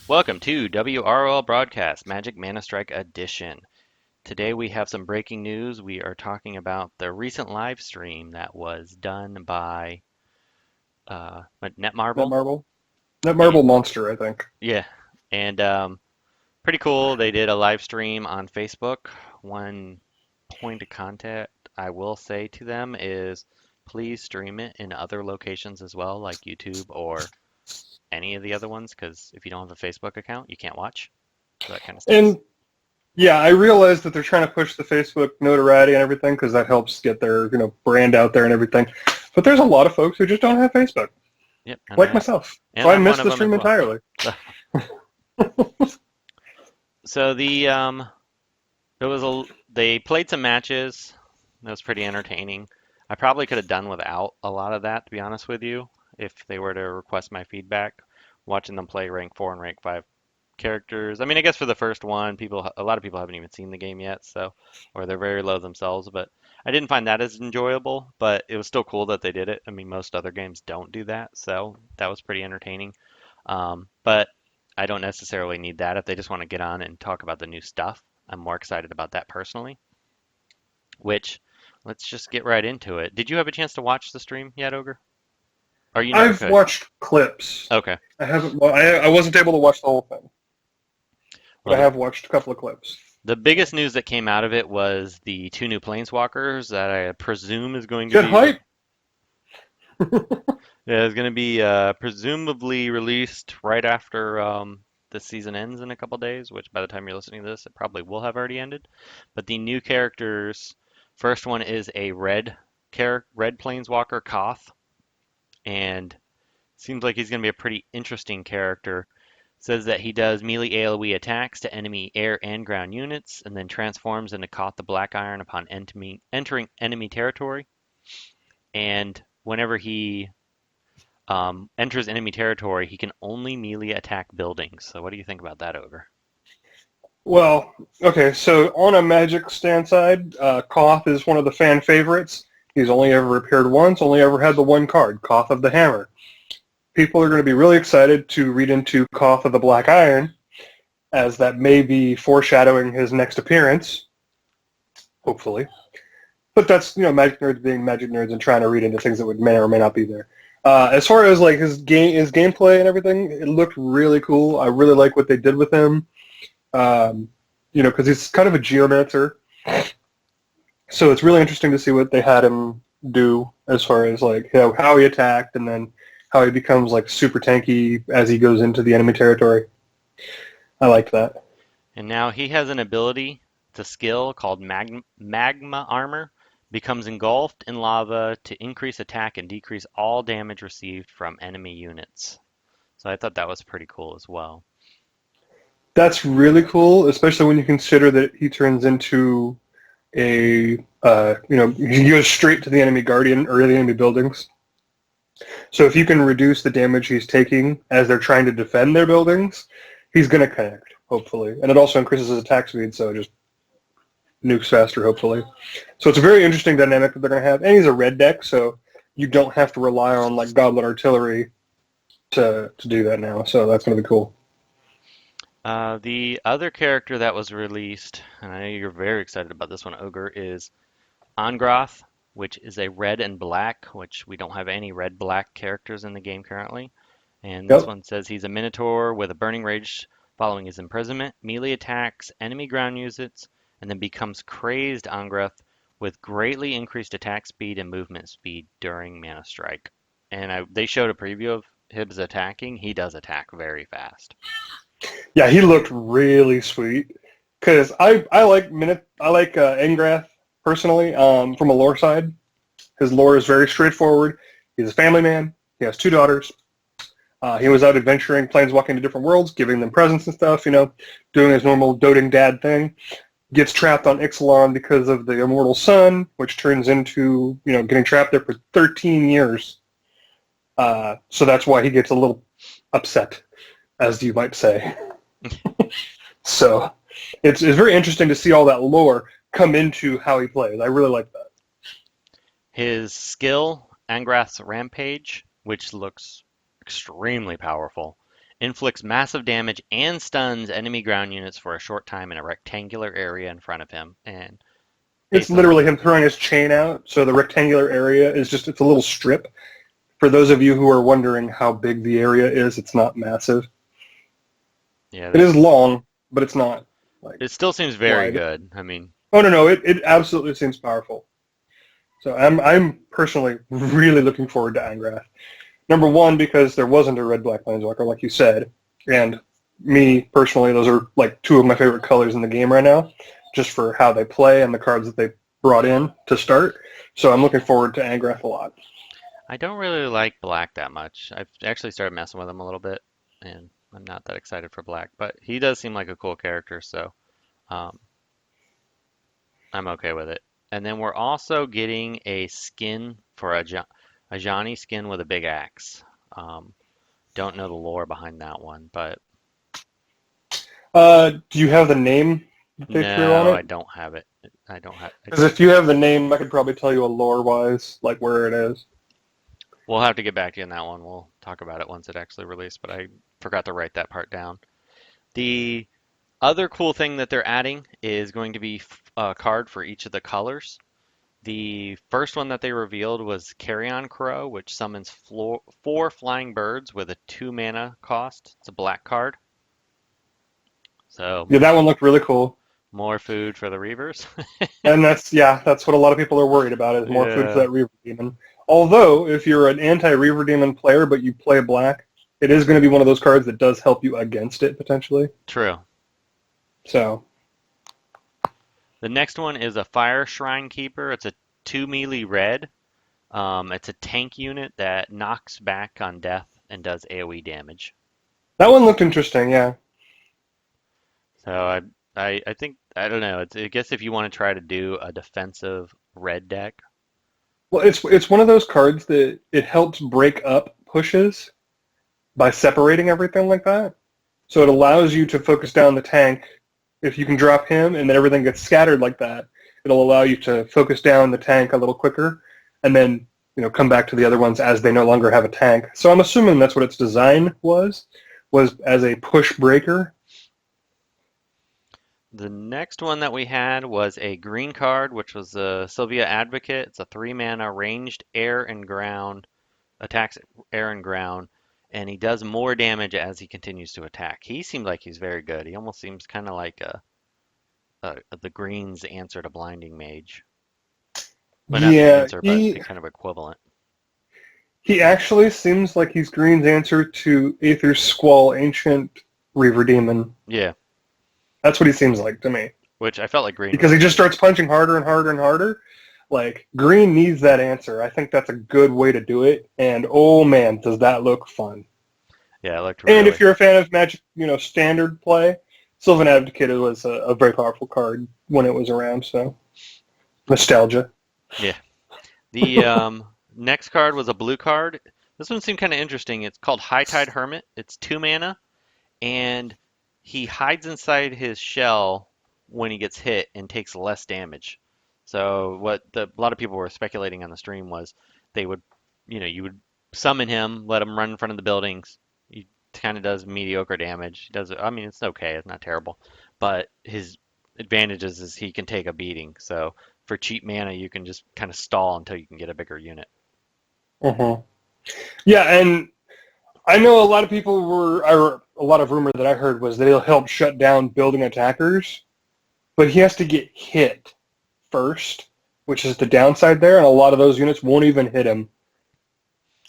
Welcome to WROL Broadcast, Magic ManaStrike Edition. Today we have some breaking news. We are talking about the recent live stream that was done by Netmarble. Netmarble Monster, I think. Yeah, and pretty cool. They did a live stream on Facebook. One point of contact I will say to them is please stream it in other locations as well, like YouTube or any of the other ones, because if you don't have a Facebook account, you can't watch. So that kind of stuff. And yeah, I realize that they're trying to push the Facebook notoriety and everything because that helps get their brand out there and everything. But there's a lot of folks who just don't have Facebook, Yep, like myself. So I missed the stream entirely. So they played some matches. That was pretty entertaining. I probably could have done without a lot of that, to be honest with you, if they were to request my feedback. Watching them play rank 4 and rank 5 characters. I mean, I guess for the first one, a lot of people haven't even seen the game yet, or they're very low themselves. But I didn't find that as enjoyable. But it was still cool that they did it. I mean, most other games don't do that, so that was pretty entertaining. But I don't necessarily need that if they just want to get on and talk about the new stuff. I'm more excited about that personally. Which, let's just get right into it. Did you have a chance to watch the stream yet, Ogre? I've watched clips. Okay. I haven't. I wasn't able to watch the whole thing, but I have watched a couple of clips. The biggest news that came out of it was the 2 new PlanesWalkers that I presume is going to Get hype. Yeah, it's going to be presumably released right after the season ends in a couple days, which by the time you're listening to this, it probably will have already ended. But the new characters, first one is a red PlanesWalker, Koth. And seems like he's going to be a pretty interesting character. Says that he does melee AoE attacks to enemy air and ground units, and then transforms into Koth the Black Iron upon entering enemy territory. And whenever he enters enemy territory, he can only melee attack buildings. So what do you think about that, Ogre? Well, okay, so on a Magic stand side, Koth is one of the fan favorites. He's only ever appeared once, only ever had the one card, Koth of the Hammer. People are going to be really excited to read into Koth of the Black Iron, as that may be foreshadowing his next appearance, hopefully. But that's, Magic nerds being Magic nerds and trying to read into things that may or may not be there. As far as like his gameplay and everything, it looked really cool. I really like what they did with him, because he's kind of a geomancer. So it's really interesting to see what they had him do as far as like how he attacked and then how he becomes like super tanky as he goes into the enemy territory. I liked that. And now he has an ability, it's a skill called Magma Armor, becomes engulfed in lava to increase attack and decrease all damage received from enemy units. So I thought that was pretty cool as well. That's really cool, especially when you consider that he turns into he goes straight to the enemy guardian or the enemy buildings. So if you can reduce the damage he's taking as they're trying to defend their buildings, he's going to connect, hopefully. And it also increases his attack speed, so it just nukes faster, hopefully. So it's a very interesting dynamic that they're going to have. And he's a red deck, so you don't have to rely on like Goblet Artillery to do that now. So that's going to be cool. The other character that was released, and I know you're very excited about this one, Ogre, is Angrath, which is a red and black, which we don't have any red-black characters in the game currently. And this one says he's a Minotaur with a Burning Rage following his imprisonment, melee attacks enemy ground units, and then becomes crazed Angrath with greatly increased attack speed and movement speed during ManaStrike. And they showed a preview of his attacking. He does attack very fast. Yeah, he looked really sweet. Because I like Angrath personally from a lore side. His lore is very straightforward. He's a family man. He has 2 daughters. He was out adventuring, planeswalking to different worlds, giving them presents and stuff, doing his normal doting dad thing. Gets trapped on Ixalan because of the immortal sun, which turns into, getting trapped there for 13 years. So that's why he gets a little upset. as you might say. So it's very interesting to see all that lore come into how he plays. I really like that. His skill, Angrath's Rampage, which looks extremely powerful, inflicts massive damage and stuns enemy ground units for a short time in a rectangular area in front of him. And It's based on literally him throwing his chain out, so the rectangular area is just, it's a little strip. For those of you who are wondering how big the area is, it's not massive. yeah, It is long, but it's not like it still seems very wide. good. I mean, Oh no, it absolutely seems powerful. So I'm personally really looking forward to Angrath. Number one, because there wasn't a red-black planeswalker, like you said, and me personally, those are like two of my favorite colors in the game right now, just for how they play and the cards that they brought in to start. So I'm looking forward to Angrath a lot. I don't really like black that much. I've actually started messing with him a little bit, and I'm not that excited for black, but he does seem like a cool character, so um, I'm okay with it. And then we're also getting a skin for a Johnny skin with a big axe. Um, don't know the lore behind that one, but Do you have the name that they threw on no, I it? don't have it. I don't have. Because if you have the name, I could probably tell you a lore-wise, like where it is. We'll have to get back to you on that one. We'll talk about it once it actually released, but I forgot to write that part down. The other cool thing that they're adding is going to be a card for each of the colors. The first one that they revealed was Carrion Crow, which summons four flying birds with a 2 mana cost. It's a black card. So Yeah, that one looked really cool. more food for the Reavers. And that's what a lot of people are worried about is more food for Yeah, that Reaver Demon. Although, if you're an anti-Reaver Demon player but you play black, it is going to be one of those cards that does help you against it, potentially. true. So, The next one is a Fire Shrine Keeper. It's a 2 melee red. It's a tank unit that knocks back on death and does AoE damage. that one looked interesting, yeah. So I think I don't know. I guess if you want to try to do a defensive red deck, Well, it's one of those cards that it helps break up pushes by separating everything like that. So it allows you to focus down the tank. If you can drop him and then everything gets scattered like that, it'll allow you to focus down the tank a little quicker and then, come back to the other ones as they no longer have a tank. So I'm assuming that's what its design was as a push breaker. the next one that we had was a green card, which was a Sylvan Advocate. It's a 3 mana ranged air and ground, attacks air and ground, and he does more damage as he continues to attack. He seems like he's very good. He almost seems kind of like the green's answer to Blinding Mage. But not the Yeah, answer, but the kind of equivalent. he actually seems like he's Green's answer to Aether's Squall Ancient Reaver Demon. Yeah, That's what he seems like to me. which I felt like green Because was he just starts punching harder and harder and harder. Like, Green needs that answer. I think that's a good way to do it. And, oh man, does that look fun. Yeah, it looked And really. if you're a fan of Magic, standard play, Sylvan Advocate was a very powerful card when it was around, so nostalgia. Yeah. The next card was a blue card. This one seemed kind of interesting. It's called Hightide Hermit. It's 2 mana, and he hides inside his shell when he gets hit and takes less damage. So what a lot of people were speculating on the stream was they would, you would summon him, let him run in front of the buildings. He kind of does mediocre damage. He does, I mean, it's okay. It's not terrible, but his advantages is he can take a beating. So for cheap mana, you can just kind of stall until you can get a bigger unit. Uh-huh. Yeah, and I know a lot of people or a lot of rumor that I heard was that he'll help shut down building attackers, but he has to get hit first, which is the downside there, and a lot of those units won't even hit him.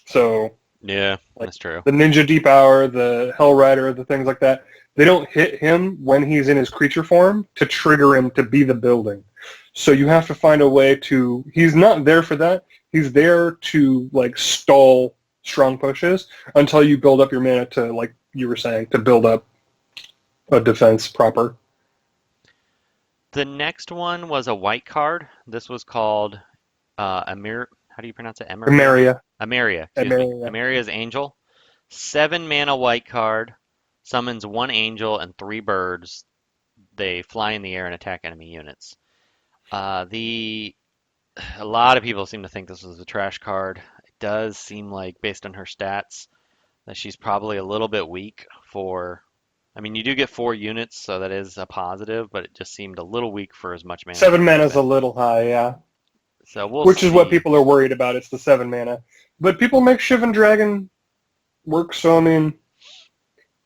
So, Yeah, like that's true. the Ninja Deep Hour, the Hell Rider, the things like that, they don't hit him when he's in his creature form to trigger him to be the building. So you have to find a way to, he's not there for that, he's there to like stall strong pushes until you build up your mana to, like you were saying, to build up a defense proper. The next one was a white card. This was called Emir. How do you pronounce it? Emeria? Emeria. Emeria, excuse me. Emeria. Emeria's Angel. 7 mana white card. Summons 1 angel and 3 birds. They fly in the air and attack enemy units. The A lot of people seem to think this was a trash card. It does seem like, based on her stats, that she's probably a little bit weak for. I mean, you do get 4 units, so that is a positive, but it just seemed a little weak for as much mana as 7 you mana is a spend. little high, yeah. So we'll Which is what see. people are worried about. It's the 7 mana. But people make Shivan Dragon work, so I mean,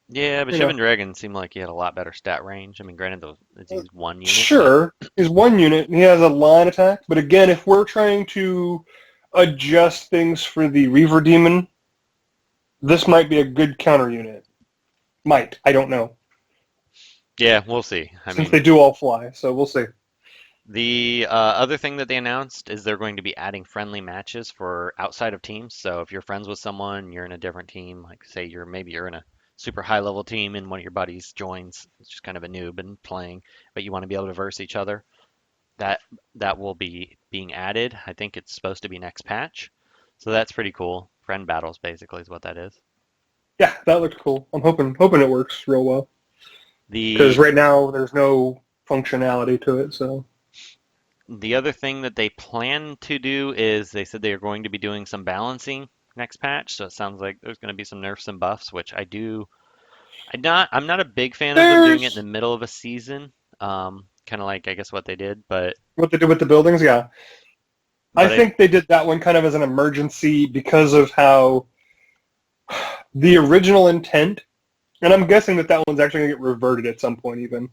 Yeah, but you know. Shivan Dragon seemed like he had a lot better stat range. I mean, granted, though, he's 1 unit, but Sure, he's 1 unit, and he has a line attack. But again, if we're trying to adjust things for the Reaver Demon, this might be a good counter unit. Might. I don't know. yeah, we'll see. I Since mean, they do all fly, so we'll see. the other thing that they announced is they're going to be adding friendly matches for outside of teams. So if you're friends with someone, you're in a different team, like say you're in a super high level team and one of your buddies joins, it's just kind of a noob and playing, but you want to be able to verse each other. That that will be being added. I think it's supposed to be next patch. So that's pretty cool. Friend battles basically is what that is. Yeah, that looked cool. I'm hoping it works real well. Because The right now there's no functionality to it, so. the other thing that they plan to do is they said they are going to be doing some balancing next patch. So it sounds like there's going to be some nerfs and buffs, which I'm not a big fan of them doing it in There's the middle of a season. Kind of like I guess what they did, what they did with the buildings, yeah. I but I think they did that one kind of as an emergency because of how the original intent, and I'm guessing that one's actually going to get reverted at some point even,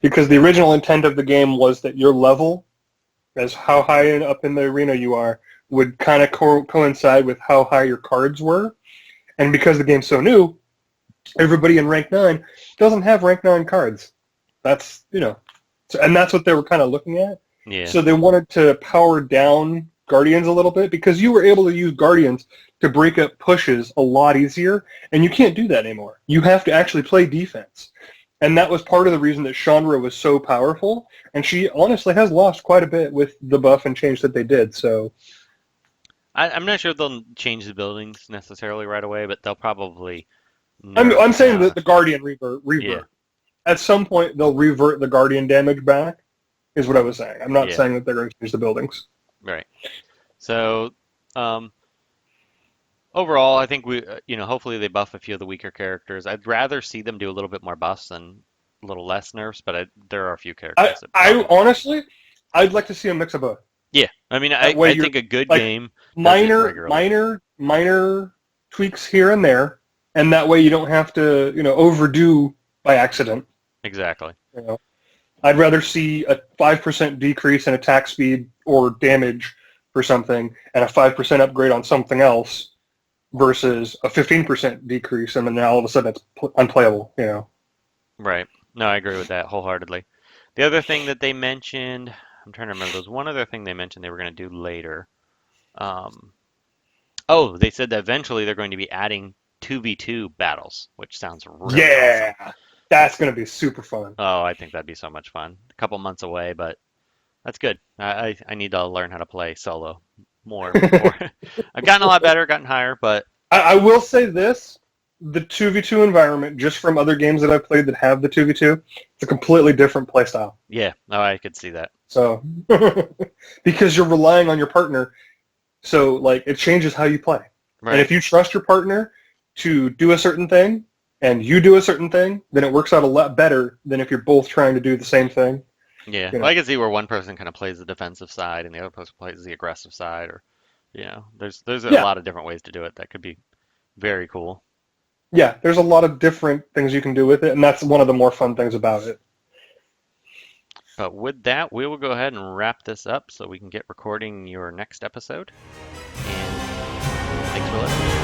because the original intent of the game was that your level, as how high up in the arena you are, would kind of coincide with how high your cards were. And because the game's so new, everybody in rank 9 doesn't have rank 9 cards. That's, and that's what they were kind of looking at. yeah, So they wanted to power down Guardians a little bit because you were able to use Guardians to break up pushes a lot easier, and you can't do that anymore. You have to actually play defense. And that was part of the reason that Chandra was so powerful, and she honestly has lost quite a bit with the buff and change that they did. So I'm not sure if they'll change the buildings necessarily right away, but they'll probably nerf. I'm saying that the Guardian revert. Yeah, At some point, they'll revert the Guardian damage back, is what I was saying. I'm not yeah, saying that they're going to change the buildings. right. So overall, I think hopefully they buff a few of the weaker characters. I'd rather see them do a little bit more buffs than a little less nerfs, but there are a few characters that I probably. honestly, I'd like to see a mix of both. Yeah, I mean, That way I you're think a good like game does it minor, regularly. minor, minor tweaks here and there, and that way you don't have to, overdo by accident. Exactly. You know, I'd rather see a 5% decrease in attack speed or damage for something, and a 5% upgrade on something else, versus a 15% decrease, and then all of a sudden it's unplayable. Right. No, I agree with that wholeheartedly. The other thing that they mentioned, I'm trying to remember, there was one other thing they mentioned they were going to do later. Um, oh, they said that eventually they're going to be adding 2v2 battles, which sounds really awesome. Yeah, that's going to be super fun. Oh, I think that'd be so much fun. A couple months away, but that's good. I need to learn how to play solo more before. I've gotten a lot better, gotten higher, but I will say this. The 2v2 environment, just from other games that I've played that have the 2v2, it's a completely different playstyle. yeah, oh, I could see that. So, because you're relying on your partner, so like it changes how you play. And Right. if you trust your partner to do a certain thing, and you do a certain thing, then it works out a lot better than if you're both trying to do the same thing. Yeah. You Well, know. I can see where one person kind of plays the defensive side and the other person plays the aggressive side, or there's a Yeah, lot of different ways to do it that could be very cool. yeah. There's a lot of different things you can do with it, and that's one of the more fun things about it. But with that, we will go ahead and wrap this up so we can get recording your next episode. And thanks for listening.